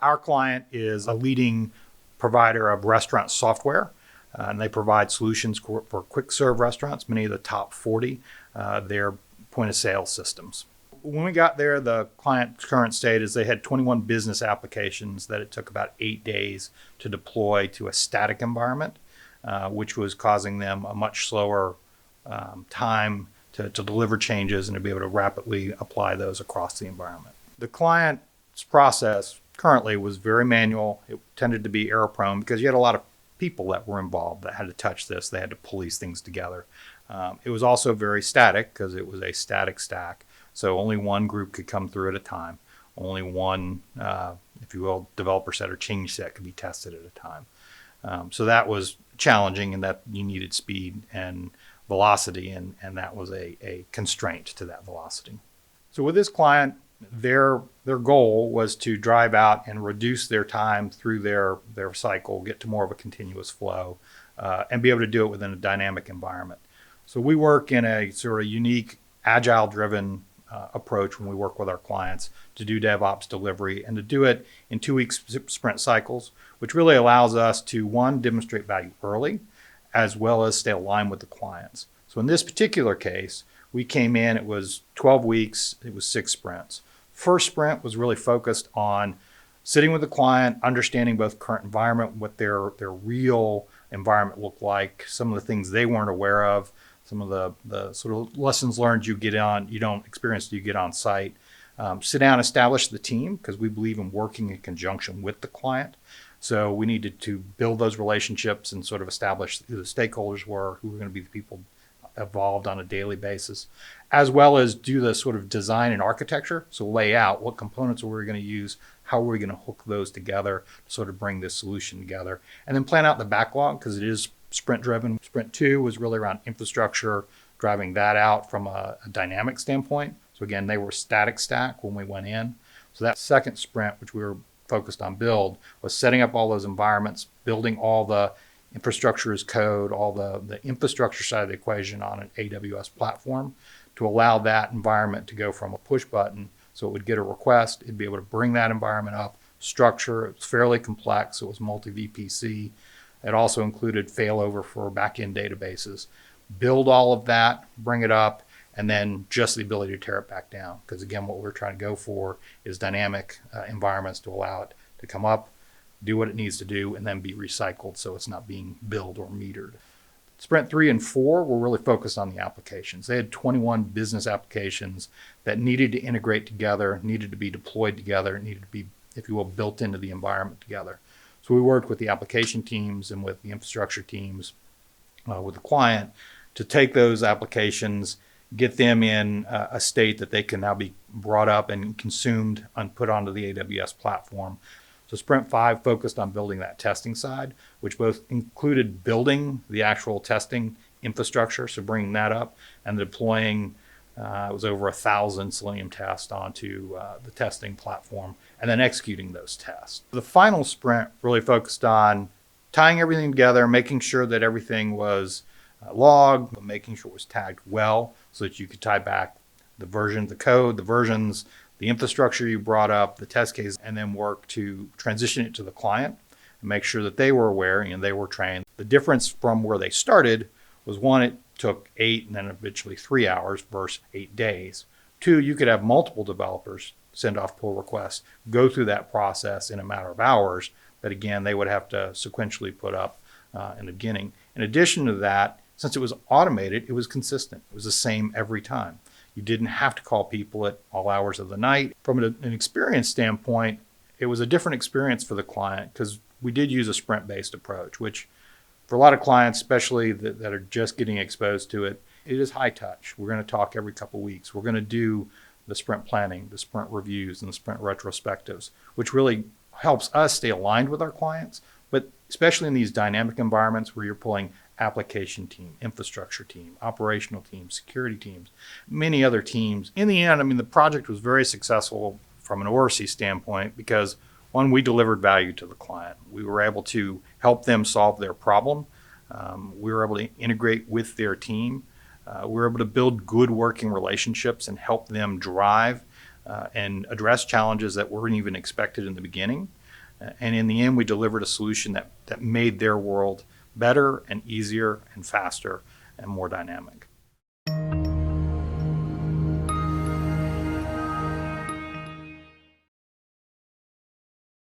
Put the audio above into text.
Our client is a leading provider of restaurant software, and they provide solutions for quick serve restaurants, many of the top 40, their point of sale systems. When we got there, the client's current state is they had 21 business applications that it took about 8 days to deploy to a static environment, which was causing them a much slower time to deliver changes and to be able to rapidly apply those across the environment. The client's process currently was very manual. It tended to be error prone because you had a lot of people that were involved that had to touch this. They had to pull these things together. It was also very static because it was a static stack. So only one group could come through at a time. Only one, if you will, developer set or change set could be tested at a time. So that was challenging in that you needed speed and velocity, and that was a constraint to that velocity. So with this client, their goal was to drive out and reduce their time through their cycle, get to more of a continuous flow, and be able to do it within a dynamic environment. So we work in a sort of unique, agile-driven approach when we work with our clients to do DevOps delivery and to do it in 2-week sprint cycles, which really allows us to, one, demonstrate value early, as well as stay aligned with the clients. So in this particular case, we came in, it was 12 weeks, it was 6 sprints. First sprint was really focused on sitting with the client, understanding both current environment, what their real environment looked like, some of the things they weren't aware of, some of the sort of lessons learned you don't experience till you get on site. Sit down, establish the team, because we believe in working in conjunction with the client. So we needed to build those relationships and sort of establish who the stakeholders were, who were going to be the people involved on a daily basis, as well as do the sort of design and architecture. So lay out what components are we going to use, how are we going to hook those together to sort of bring this solution together, and then plan out the backlog because it is sprint driven. Sprint 2 was really around infrastructure, driving that out from a dynamic standpoint. So again, they were static stack when we went in. So that second sprint, which we were focused on build, was setting up all those environments, building all the infrastructure as code, all the infrastructure side of the equation on an AWS platform to allow that environment to go from a push button. So it would get a request, it'd be able to bring that environment up, structure. It was fairly complex. It was multi-VPC. It also included failover for back-end databases. Build all of that, bring it up, and then just the ability to tear it back down. Because again, what we're trying to go for is dynamic environments to allow it to come up, do what it needs to do, and then be recycled so it's not being billed or metered. Sprint 3 and 4 were really focused on the applications. They had 21 business applications that needed to integrate together, needed to be deployed together, needed to be, if you will, built into the environment together. So we worked with the application teams and with the infrastructure teams, with the client, to take those applications, get them in a state that they can now be brought up and consumed and put onto the AWS platform. So Sprint 5 focused on building that testing side, which both included building the actual testing infrastructure, so bringing that up, and deploying, it was over 1,000 Selenium tests onto the testing platform, and then executing those tests. The final sprint really focused on tying everything together, making sure that everything was logged, making sure it was tagged well so that you could tie back the version, the code, the versions, the infrastructure you brought up, the test case, and then work to transition it to the client and make sure that they were aware and they were trained. The difference from where they started was, one, it took 8 and then eventually 3 hours versus 8 days. 2, you could have multiple developers send off pull requests, go through that process in a matter of hours, but again, they would have to sequentially put up in the beginning. In addition to that, since it was automated, it was consistent. It was the same every time. You didn't have to call people at all hours of the night. From an experience standpoint, it was a different experience for the client because we did use a sprint-based approach, which for a lot of clients, especially that are just getting exposed to it, it is high touch. We're going to talk every couple of weeks. We're going to do the sprint planning, the sprint reviews, and the sprint retrospectives, which really helps us stay aligned with our clients. But especially in these dynamic environments where you're pulling application team, infrastructure team, operational team, security teams, many other teams. In the end, I mean, the project was very successful from an Orasi standpoint because, one, we delivered value to the client. We were able to help them solve their problem. We were able to integrate with their team. We were able to build good working relationships and help them drive and address challenges that weren't even expected in the beginning. And in the end, we delivered a solution that made their world better and easier and faster and more dynamic.